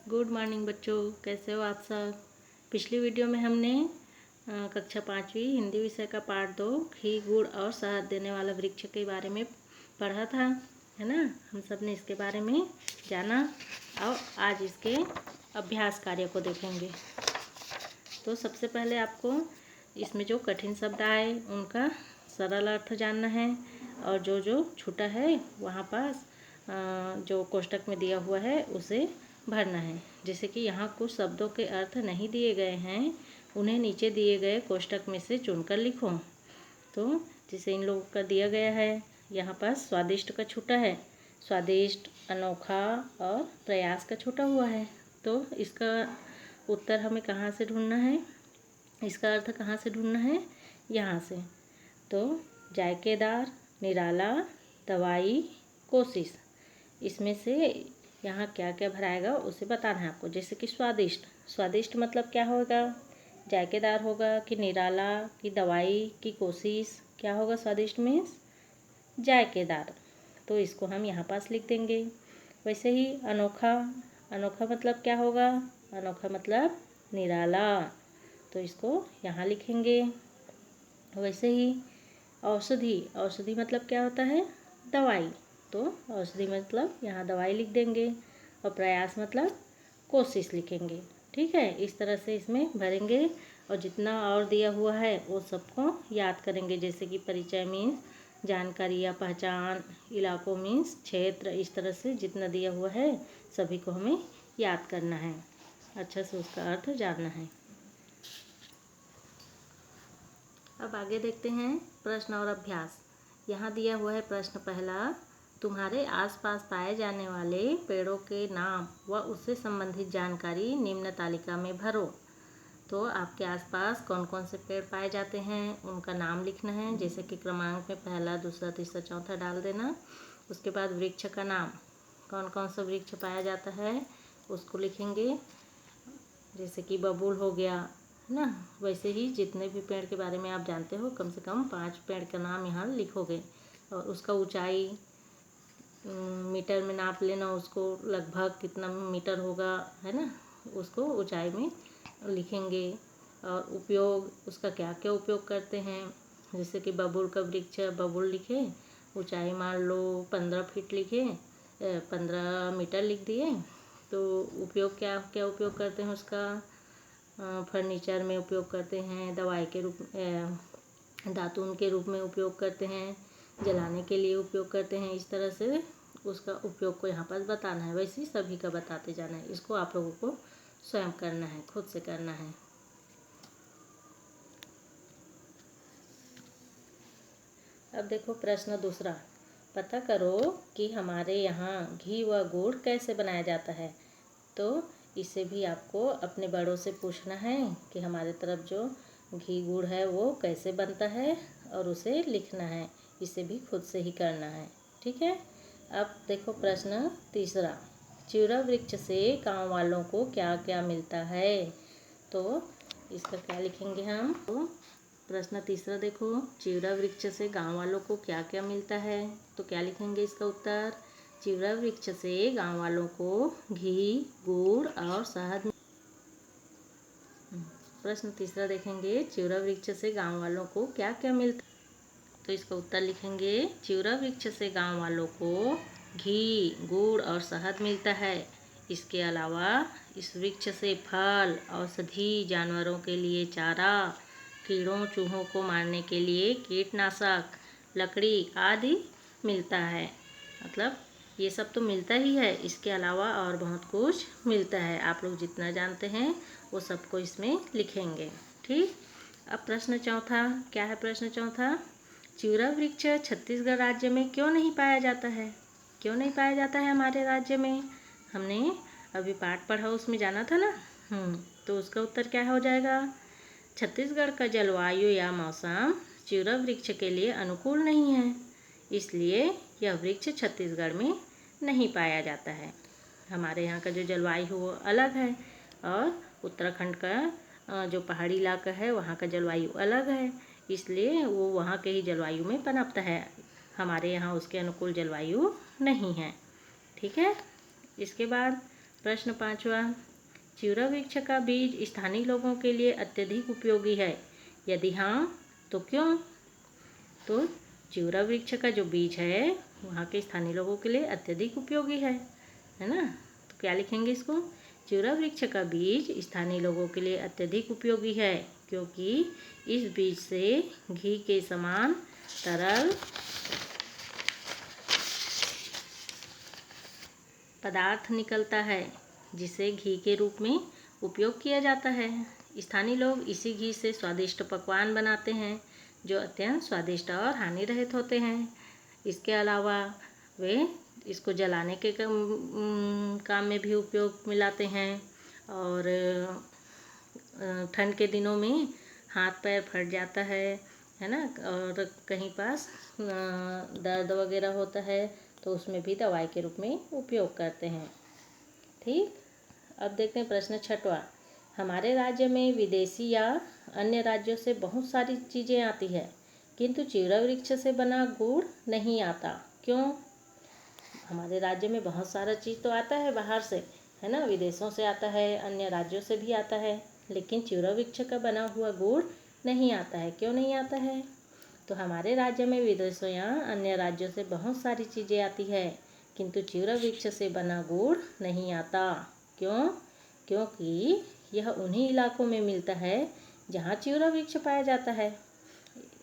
Good morning बच्चों, कैसे हो आप सब। पिछली वीडियो में हमने कक्षा 5वीं हिंदी विषय का पाठ 2 घी गुड़ और शहद देने वाला वृक्ष के बारे में पढ़ा था, है ना। हम सब ने इसके बारे में जाना और आज इसके अभ्यास कार्य को देखेंगे। तो सबसे पहले आपको इसमें जो कठिन शब्द आए उनका सरल अर्थ जानना है और जो जो छूटा है वहाँ पास जो कोष्टक में दिया हुआ है उसे भरना है। जैसे कि यहाँ कुछ शब्दों के अर्थ नहीं दिए गए हैं, उन्हें नीचे दिए गए कोष्टक में से चुनकर लिखो। तो जैसे इन लोगों का दिया गया है, यहाँ पास स्वादिष्ट का छूटा है, स्वादिष्ट, अनोखा और प्रयास का छूटा हुआ है। तो इसका उत्तर हमें कहाँ से ढूंढना है, इसका अर्थ कहाँ से ढूंढना है, यहाँ से। तो जायकेदार, निराला, दवाई, कोशिश, इसमें से यहाँ क्या क्या भराएगा उसे बताना है आपको। जैसे कि स्वादिष्ट, स्वादिष्ट मतलब क्या होगा, जायकेदार होगा कि निराला कि दवाई की कोशिश, क्या होगा स्वादिष्ट में, जायकेदार। तो इसको हम यहाँ पास लिख देंगे। वैसे ही अनोखा, अनोखा मतलब क्या होगा, अनोखा मतलब निराला, तो इसको यहाँ लिखेंगे। वैसे ही औषधि, औषधि मतलब क्या होता है, दवाई, तो औषधि मतलब यहाँ दवाई लिख देंगे। और प्रयास मतलब कोशिश लिखेंगे। ठीक है, इस तरह से इसमें भरेंगे और जितना और दिया हुआ है वो सबको याद करेंगे। जैसे कि परिचय मीन्स जानकारी या पहचान, इलाकों मीन्स क्षेत्र, इस तरह से जितना दिया हुआ है सभी को हमें याद करना है, अच्छा से उसका अर्थ जानना है। अब आगे देखते हैं प्रश्न और अभ्यास। यहाँ दिया हुआ है प्रश्न पहला, तुम्हारे आसपास पाए जाने वाले पेड़ों के नाम व उससे संबंधित जानकारी निम्न तालिका में भरो। तो आपके आसपास कौन कौन से पेड़ पाए जाते हैं उनका नाम लिखना है। जैसे कि क्रमांक में पहला, दूसरा, तीसरा, चौथा डाल देना। उसके बाद वृक्ष का नाम, कौन कौन सा वृक्ष पाया जाता है उसको लिखेंगे। जैसे कि बबूल हो गया, है ना। वैसे ही जितने भी पेड़ के बारे में आप जानते हो कम से कम 5 पेड़ का नाम यहाँ लिखोगे। और उसका ऊंचाई मीटर में नाप लेना, उसको लगभग कितना मीटर होगा, है ना, उसको ऊंचाई में लिखेंगे। और उपयोग, उसका क्या क्या उपयोग करते हैं। जैसे कि बबूल का वृक्ष, बबूल लिखे, ऊंचाई मान लो 15 फीट लिखे, 15 मीटर लिख दिए। तो उपयोग क्या क्या उपयोग करते हैं उसका, फर्नीचर में उपयोग करते हैं, दवाई के रूप, दातून के रूप में उपयोग करते हैं, जलाने के लिए उपयोग करते हैं। इस तरह से उसका उपयोग को यहाँ पर बताना है। वैसे ही सभी का बताते जाना है। इसको आप लोगों को स्वयं करना है, खुद से करना है। अब देखो प्रश्न दूसरा, पता करो कि हमारे यहाँ घी व गुड़ कैसे बनाया जाता है। तो इसे भी आपको अपने बड़ों से पूछना है कि हमारे तरफ जो घी गुड़ है वो कैसे बनता है और उसे लिखना है। इसे भी खुद से ही करना है, ठीक है। अब देखो प्रश्न तीसरा, चिवड़ा वृक्ष से गाँव वालों को क्या क्या मिलता है। तो इसका क्या लिखेंगे हम। तो प्रश्न तीसरा देखो, चिवड़ा वृक्ष से गाँव वालों को क्या क्या मिलता है। तो क्या लिखेंगे इसका उत्तर, चिवड़ा वृक्ष से गाँव वालों को घी, गुड़ और शहद। प्रश्न तीसरा देखेंगे, चिवड़ा वृक्ष से गाँव वालों को क्या क्या मिलता है। तो इसका उत्तर लिखेंगे, चिवड़ा वृक्ष से गाँव वालों को घी, गुड़ और शहद मिलता है। इसके अलावा इस वृक्ष से फल, औषधि, जानवरों के लिए चारा, कीड़ों चूहों को मारने के लिए कीटनाशक, लकड़ी आदि मिलता है। मतलब ये सब तो मिलता ही है, इसके अलावा और बहुत कुछ मिलता है। आप लोग जितना जानते हैं वो सबको इसमें लिखेंगे, ठीक। अब प्रश्न चौथा, क्या है प्रश्न चौथा, चिवड़ा वृक्ष छत्तीसगढ़ राज्य में क्यों नहीं पाया जाता है। क्यों नहीं पाया जाता है हमारे राज्य में। हमने अभी पाठ पढ़ा उसमें जाना था ना। तो उसका उत्तर क्या हो जाएगा, छत्तीसगढ़ का जलवायु या मौसम चिवड़ा वृक्ष के लिए अनुकूल नहीं है, इसलिए यह वृक्ष छत्तीसगढ़ में नहीं पाया जाता है। हमारे यहाँ का जो जलवायु है वो अलग है और उत्तराखंड का जो पहाड़ी इलाका है वहाँ का जलवायु अलग है, इसलिए वो वहाँ के ही जलवायु में पनपता है। हमारे यहाँ उसके अनुकूल जलवायु नहीं है, ठीक है। इसके बाद प्रश्न 5वां, चिवड़ा वृक्ष का बीज स्थानीय लोगों के लिए अत्यधिक उपयोगी है, यदि हाँ तो क्यों? तो चिवड़ा वृक्ष का जो बीज है वहाँ के स्थानीय लोगों के लिए अत्यधिक उपयोगी है ना? तो क्या लिखेंगे इसको? चिवड़ा वृक्ष का बीज स्थानीय लोगों के लिए अत्यधिक उपयोगी है क्योंकि इस बीज से घी के समान तरल पदार्थ निकलता है जिसे घी के रूप में उपयोग किया जाता है। स्थानीय लोग इसी घी से स्वादिष्ट पकवान बनाते हैं जो अत्यंत स्वादिष्ट और हानि रहित होते हैं। इसके अलावा वे इसको जलाने के काम में भी उपयोग में लाते हैं और ठंड के दिनों में हाथ पैर फट जाता है ना, और कहीं पास दर्द वगैरह होता है तो उसमें भी दवाई के रूप में उपयोग करते हैं। ठीक, अब देखते हैं प्रश्न 6वां, हमारे राज्य में विदेशी या अन्य राज्यों से बहुत सारी चीज़ें आती है किंतु चिवड़ा वृक्ष से बना गुड़ नहीं आता, क्यों? हमारे राज्य में बहुत सारा चीज़ तो आता है बाहर से, है ना, विदेशों से आता है, अन्य राज्यों से भी आता है, लेकिन चिवड़ा वृक्ष का बना हुआ गुड़ नहीं आता है। क्यों नहीं आता है? तो हमारे राज्य में विदेशों या अन्य राज्यों से बहुत सारी चीज़ें आती है किंतु चिवड़ा वृक्ष से बना गुड़ नहीं आता, क्यों? क्योंकि यह उन्हीं इलाकों में मिलता है जहाँ चिवड़ा वृक्ष पाया जाता है।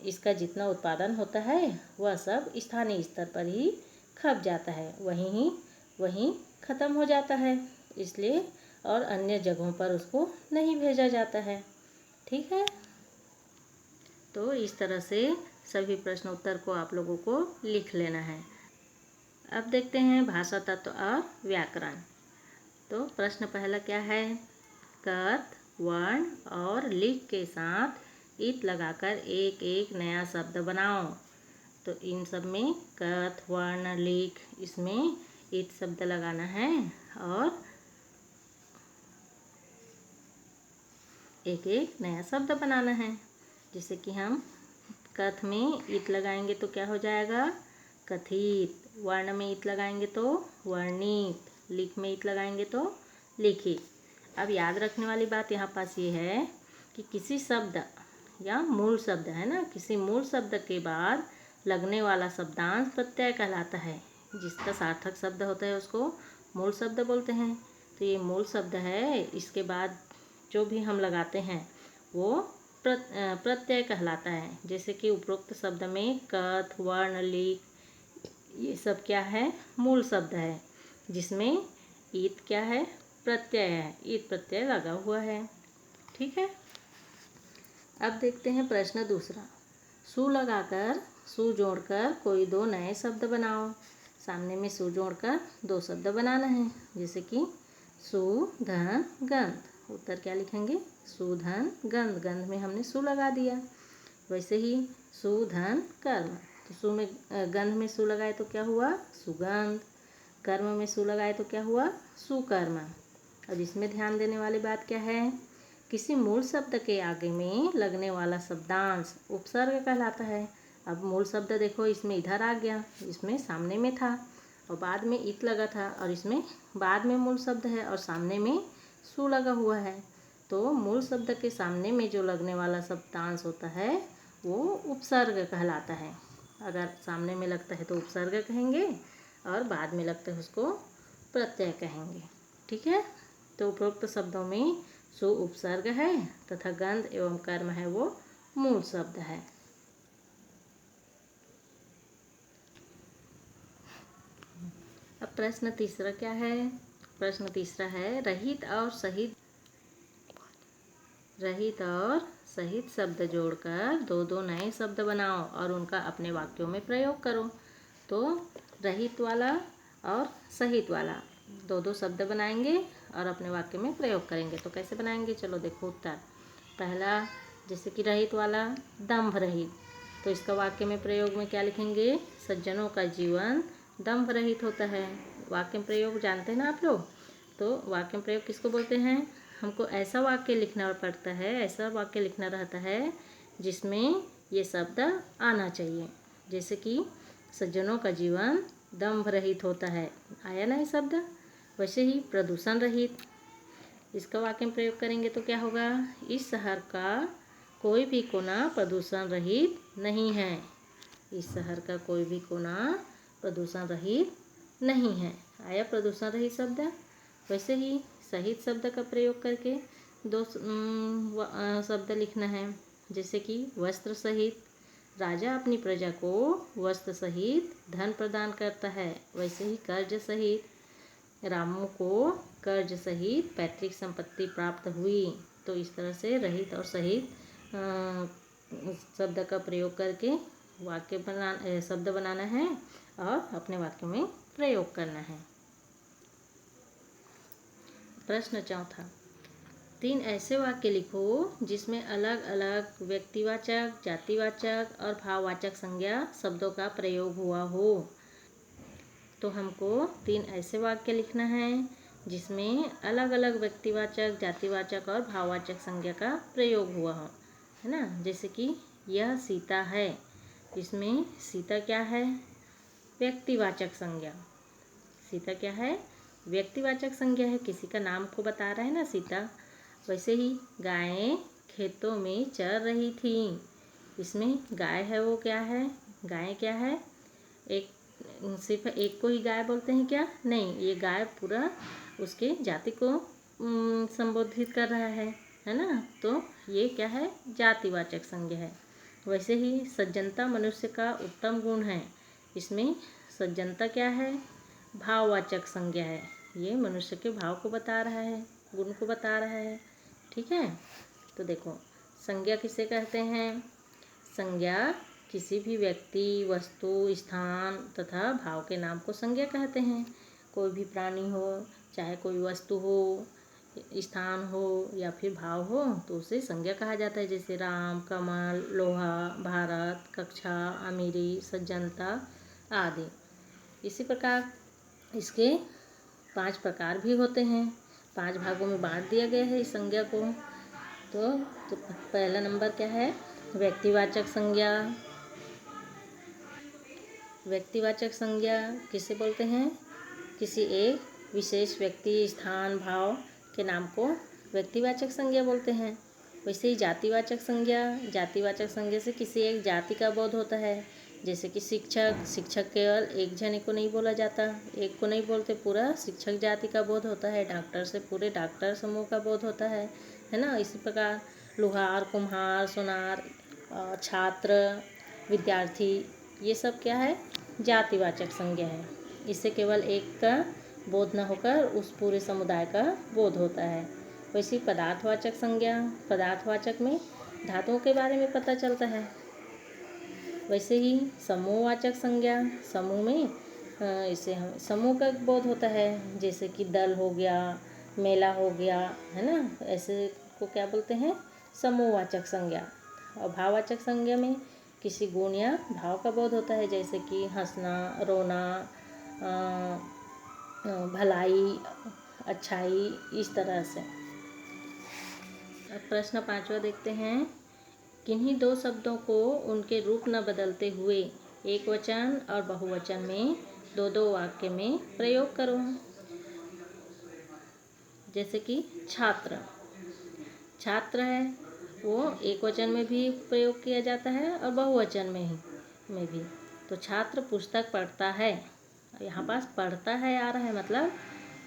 इसका जितना उत्पादन होता है वह सब स्थानीय स्तर पर ही खप जाता है, वहीं ख़त्म हो जाता है, इसलिए और अन्य जगहों पर उसको नहीं भेजा जाता है। ठीक है, तो इस तरह से सभी प्रश्न उत्तर को आप लोगों को लिख लेना है। अब देखते हैं भाषा तत्व और व्याकरण। तो प्रश्न पहला क्या है? कथ, वर्ण और लिख के साथ इत लगाकर एक एक नया शब्द बनाओ। तो इन सब में कथ, वर्ण, लिख, इसमें इत शब्द लगाना है और एक एक नया शब्द बनाना है। जैसे कि हम कथ में इत लगाएंगे तो क्या हो जाएगा? कथित। वर्ण में इत लगाएंगे तो वर्णित। लिख में इत लगाएंगे तो लिखित। अब याद रखने वाली बात यहाँ पास ये है कि किसी शब्द या मूल शब्द, है ना, किसी मूल शब्द के बाद लगने वाला शब्दांश प्रत्यय कहलाता है। जिसका सार्थक शब्द होता है उसको मूल शब्द बोलते हैं। तो ये मूल शब्द है, इसके बाद जो भी हम लगाते हैं वो प्रत्यय कहलाता है। जैसे कि उपरोक्त शब्द में कथ, वर्ण, लिख, ये सब क्या है? मूल शब्द है, जिसमें ईत क्या है? प्रत्यय है, ईत प्रत्यय लगा हुआ है। ठीक है, अब देखते हैं प्रश्न दूसरा। सु लगाकर, सु जोड़कर कोई दो नए शब्द बनाओ। सामने में सु जोड़कर दो शब्द बनाना है, जैसे कि सुधन गंध। उत्तर क्या लिखेंगे? सुधन गंध। गंध में हमने सु लगा दिया। वैसे ही सुधन कर्म, तो सु में गंध में सु लगाए तो क्या हुआ? सुगंध। कर्म में सु लगाए तो क्या हुआ? सुकर्म। अब इसमें ध्यान देने वाली बात क्या है? किसी मूल शब्द के आगे में लगने वाला शब्दांश उपसर्ग कहलाता है। अब मूल शब्द देखो, इसमें इधर आ गया, इसमें सामने में था और बाद में इत लगा था, और इसमें बाद में मूल शब्द है और सामने में सु लगा हुआ है। तो मूल शब्द के सामने में जो लगने वाला शब्दांश होता है वो उपसर्ग कहलाता है। अगर सामने में लगता है तो उपसर्ग कहेंगे और बाद में लगता है उसको प्रत्यय कहेंगे। ठीक है, तो उपरोक्त शब्दों में सु उपसर्ग है तथा गंध एवं कर्म है वो मूल शब्द है। अब प्रश्न तीसरा क्या है? प्रश्न तीसरा है रहित और सहित शब्द जोड़कर दो दो नए शब्द बनाओ और उनका अपने वाक्यों में प्रयोग करो। तो रहित वाला और सहित वाला दो दो शब्द बनाएंगे और अपने वाक्य में प्रयोग करेंगे। तो कैसे बनाएंगे? चलो देखो उत्तर। पहला, जैसे कि रहित वाला दंभ रहित, तो इसका वाक्य में प्रयोग में क्या लिखेंगे? सज्जनों का जीवन दंभ रहित होता है। वाक्य में प्रयोग जानते हैं ना आप लोग? तो वाक्य में प्रयोग किसको बोलते हैं? हमको ऐसा वाक्य लिखना पड़ता है, ऐसा वाक्य लिखना रहता है जिसमें ये शब्द आना चाहिए। जैसे कि सज्जनों का जीवन दंभ रहित होता है, आया ना ये शब्द? वैसे ही प्रदूषण रहित, इसका वाक्य में प्रयोग करेंगे तो क्या होगा, इस शहर का कोई भी कोना प्रदूषण रहित नहीं है। इस शहर का कोई भी कोना प्रदूषण रहित नहीं है। आया प्रदूषण रहित शब्द। वैसे ही सहित शब्द का प्रयोग करके दो शब्द लिखना है, जैसे कि वस्त्र सहित। राजा अपनी प्रजा को वस्त्र सहित धन प्रदान करता है। वैसे ही कर्ज सहित, रामू को कर्ज सहित पैतृक संपत्ति प्राप्त हुई। तो इस तरह से रहित और सहित शब्द का प्रयोग करके शब्द बनाना है और अपने वाक्य में प्रयोग करना है। प्रश्न चौथा, 3 ऐसे वाक्य लिखो जिसमें अलग अलग व्यक्तिवाचक, जातिवाचक और भाववाचक संज्ञा शब्दों का प्रयोग हुआ हो। तो हमको 3 ऐसे वाक्य लिखना है जिसमें अलग अलग व्यक्तिवाचक, जातिवाचक और भाववाचक संज्ञा का प्रयोग हुआ हो, है ना। जैसे कि यह सीता है, इसमें सीता क्या है, व्यक्तिवाचक संज्ञा। सीता क्या है, व्यक्तिवाचक संज्ञा है, किसी का नाम को बता रहा है ना सीता। वैसे ही गायें खेतों में चर रही थी, इसमें गाय है वो क्या है, गायें क्या है, एक सिर्फ एक को ही गाय बोलते हैं क्या, नहीं, ये गाय पूरा उसके जाति को संबोधित कर रहा है ना। तो ये क्या है, जातिवाचक संज्ञा है। वैसे ही सज्जनता मनुष्य का उत्तम गुण है, इसमें सज्जनता क्या है, भाववाचक संज्ञा है। ये मनुष्य के भाव को बता रहा है, गुण को बता रहा है। ठीक है, तो देखो संज्ञा किसे कहते हैं। संज्ञा किसी भी व्यक्ति, वस्तु, स्थान तथा भाव के नाम को संज्ञा कहते हैं। कोई भी प्राणी हो, चाहे कोई वस्तु हो, स्थान हो या फिर भाव हो, तो उसे संज्ञा कहा जाता है। जैसे राम, कमल, लोहा, भारत, कक्षा, अमीरी, सज्जनता आदि। इसी प्रकार इसके 5 प्रकार भी होते हैं, 5 भागों में बांट दिया गया है इस संज्ञा को। तो पहला नंबर क्या है, व्यक्तिवाचक संज्ञा। व्यक्तिवाचक संज्ञा किसे बोलते हैं, किसी एक विशेष व्यक्ति, स्थान, भाव के नाम को व्यक्तिवाचक संज्ञा बोलते हैं। वैसे ही जातिवाचक संज्ञा, जातिवाचक संज्ञा से किसी एक जाति का बोध होता है। जैसे कि शिक्षक, शिक्षक केवल एक जने को नहीं बोला जाता, एक को नहीं बोलते, पूरा शिक्षक जाति का बोध होता है। डॉक्टर से पूरे डॉक्टर समूह का बोध होता है ना। इसी प्रकार लोहार, कुम्हार, सोनार, छात्र, विद्यार्थी, ये सब क्या है, जातिवाचक संज्ञा है। इससे केवल एक का बोध न होकर उस पूरे समुदाय का बोध होता है। वैसे पदार्थवाचक संज्ञा, पदार्थवाचक में धातुओं के बारे में पता चलता है। वैसे ही समूहवाचक संज्ञा, समूह में इसे हम समूह का बोध होता है। जैसे कि दल हो गया, मेला हो गया, है ना, ऐसे को क्या बोलते हैं, समूहवाचक संज्ञा। और भाववाचक संज्ञा में किसी गुण या भाव का बोध होता है। जैसे कि हंसना, रोना, भलाई, अच्छाई, इस तरह से। अब प्रश्न 5वां देखते हैं, किन्हीं 2 शब्दों को उनके रूप न बदलते हुए एक वचन और बहुवचन में 2-2 वाक्य में प्रयोग करो। जैसे कि छात्र, छात्र है वो एक वचन में भी प्रयोग किया जाता है और बहुवचन में भी। तो छात्र पुस्तक पढ़ता है, यहाँ पास पढ़ता है आ रहा है, मतलब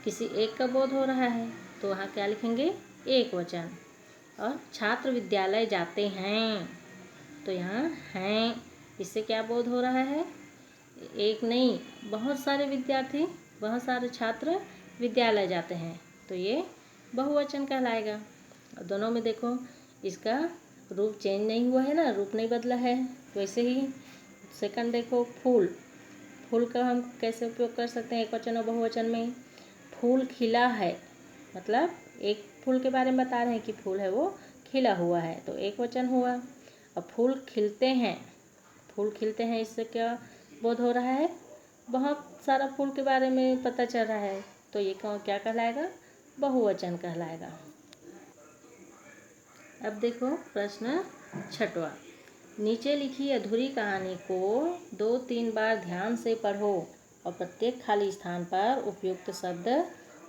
किसी एक का बोध हो रहा है, तो वहाँ क्या लिखेंगे, एक वचन। और छात्र विद्यालय जाते हैं, तो यहाँ हैं, इससे क्या बोध हो रहा है, एक नहीं, बहुत सारे विद्यार्थी, बहुत सारे छात्र विद्यालय जाते हैं, तो ये बहुवचन कहलाएगा। दोनों में देखो इसका रूप चेंज नहीं हुआ है ना, रूप नहीं बदला है। वैसे ही सेकंड देखो, फूल, फूल का हम कैसे उपयोग कर सकते हैं एक वचन और बहुवचन में। फूल खिला है, मतलब एक फूल के बारे में बता रहे हैं कि फूल है वो खिला हुआ है, तो एक वचन हुआ। अब फूल खिलते हैं, फूल खिलते हैं, इससे क्या बोध हो रहा है, बहुत सारा फूल के बारे में पता चल रहा है, तो ये क्या कहलाएगा, बहुवचन कहलाएगा। अब देखो प्रश्न 6वां, नीचे लिखी अधूरी कहानी को 2-3 बार ध्यान से पढ़ो और प्रत्येक खाली स्थान पर उपयुक्त शब्द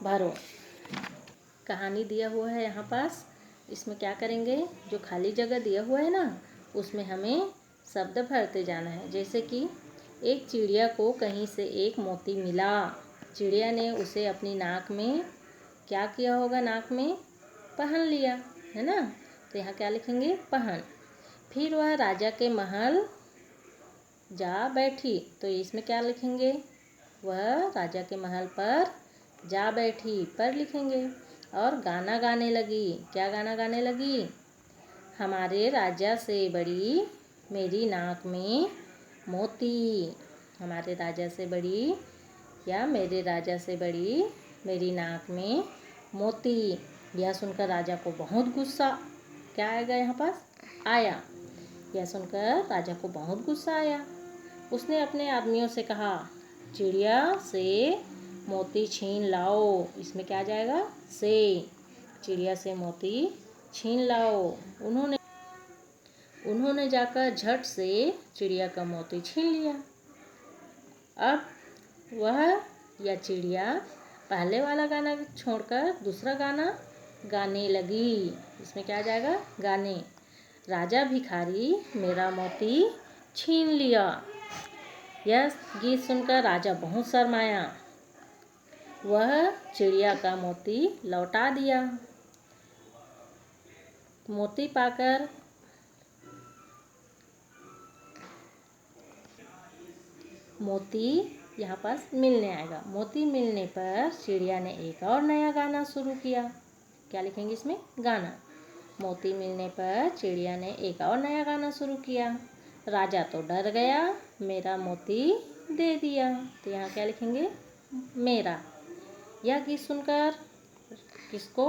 भरो। कहानी दिया हुआ है यहाँ पास, इसमें क्या करेंगे, जो खाली जगह दिया हुआ है ना उसमें हमें शब्द भरते जाना है। जैसे कि एक चिड़िया को कहीं से एक मोती मिला। चिड़िया ने उसे अपनी नाक में क्या किया होगा, नाक में पहन लिया है ना। तो यहाँ क्या लिखेंगे, पहन। फिर वह राजा के महल जा बैठी, तो इसमें क्या लिखेंगे, वह राजा के महल पर जा बैठी, पर लिखेंगे। और गाना गाने लगी, क्या गाना गाने लगी, हमारे राजा से बड़ी मेरी नाक में मोती। हमारे राजा से बड़ी या मेरे राजा से बड़ी मेरी नाक में मोती। यह सुनकर राजा को बहुत गुस्सा, क्या आएगा यहाँ पास, आया। यह सुनकर राजा को बहुत गुस्सा आया। उसने अपने आदमियों से कहा, चिड़िया से मोती छीन लाओ। इसमें क्या आ जाएगा, से। चिड़िया से मोती छीन लाओ। उन्होंने जाकर झट से चिड़िया का मोती छीन लिया। अब वह या चिड़िया पहले वाला गाना छोड़कर दूसरा गाना गाने लगी। इसमें क्या आ जाएगा, गाने। राजा भिखारी मेरा मोती छीन लिया। यह गीत सुनकर राजा बहुत शर्माया। वह चिड़िया का मोती लौटा दिया। मोती पाकर मोती यहाँ पास मिलने आएगा। मोती मिलने पर चिड़िया ने एक और नया गाना शुरू किया। क्या लिखेंगे इसमें, गाना। मोती मिलने पर चिड़िया ने एक और नया गाना शुरू किया। राजा तो डर गया, मेरा मोती दे दिया। तो यहाँ क्या लिखेंगे, मेरा। यह गीत सुनकर किसको,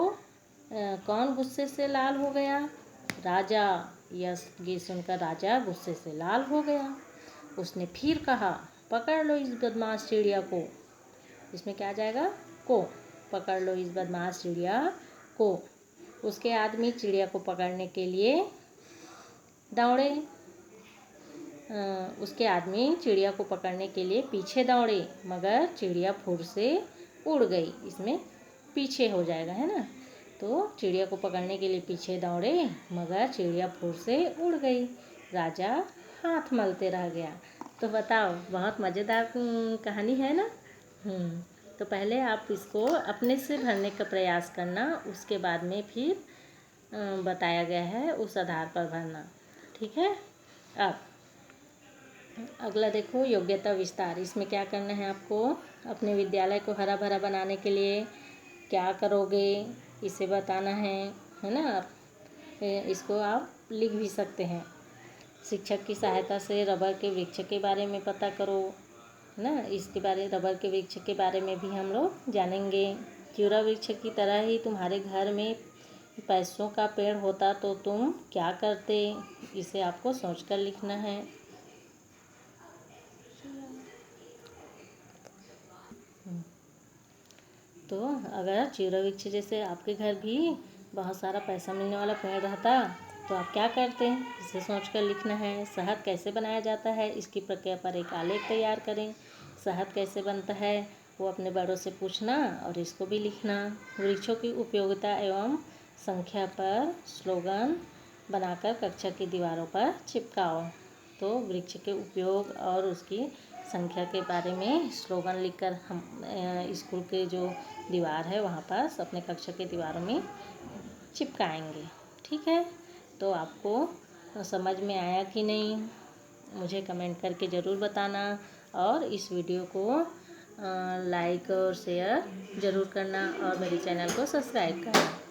कौन गुस्से से लाल हो गया, राजा। यह गीत सुनकर राजा गुस्से से लाल हो गया। उसने फिर कहा, पकड़ लो इस बदमाश चिड़िया को। इसमें क्या आ जाएगा, को। पकड़ लो इस बदमाश चिड़िया को। उसके आदमी चिड़िया को पकड़ने के लिए दौड़े। उसके आदमी चिड़िया को पकड़ने के लिए पीछे दौड़े, मगर चिड़िया फुर से उड़ गई। इसमें पीछे हो जाएगा, है ना। तो चिड़िया को पकड़ने के लिए पीछे दौड़े, मगर चिड़िया फुर से उड़ गई। राजा हाथ मलते रह गया। तो बताओ, बहुत मज़ेदार कहानी है ना। तो पहले आप इसको अपने से भरने का प्रयास करना, उसके बाद में फिर बताया गया है उस आधार पर भरना, ठीक है। अब अगला देखो, योग्यता विस्तार। इसमें क्या करना है आपको, अपने विद्यालय को हरा भरा बनाने के लिए क्या करोगे इसे बताना है ना। इसको आप लिख भी सकते हैं। शिक्षक की सहायता से रबर के वृक्ष के बारे में पता करो, है ना। इसके बारे, रबर के वृक्ष के बारे में भी हम लोग जानेंगे। चिउरा वृक्ष की तरह ही तुम्हारे घर में पैसों का पेड़ होता तो तुम क्या करते, इसे आपको सोचकर लिखना है। तो अगर चिउरा वृक्ष जैसे आपके घर भी बहुत सारा पैसा मिलने वाला पेड़ रहता तो आप क्या करते हैं, इसे सोचकर लिखना है। शहद कैसे बनाया जाता है, इसकी प्रक्रिया पर एक आलेख तैयार करें। शहद कैसे बनता है वो अपने बड़ों से पूछना और इसको भी लिखना। वृक्षों की उपयोगिता एवं संख्या पर स्लोगन बनाकर कक्षा की दीवारों पर चिपकाओ। तो वृक्ष के उपयोग और उसकी संख्या के बारे में स्लोगन लिखकर हम स्कूल के जो दीवार है वहाँ पास अपने कक्षा के दीवारों में चिपकाएंगे, ठीक है। तो आपको समझ में आया कि नहीं, मुझे कमेंट करके ज़रूर बताना और इस वीडियो को लाइक और शेयर ज़रूर करना और मेरे चैनल को सब्सक्राइब करना।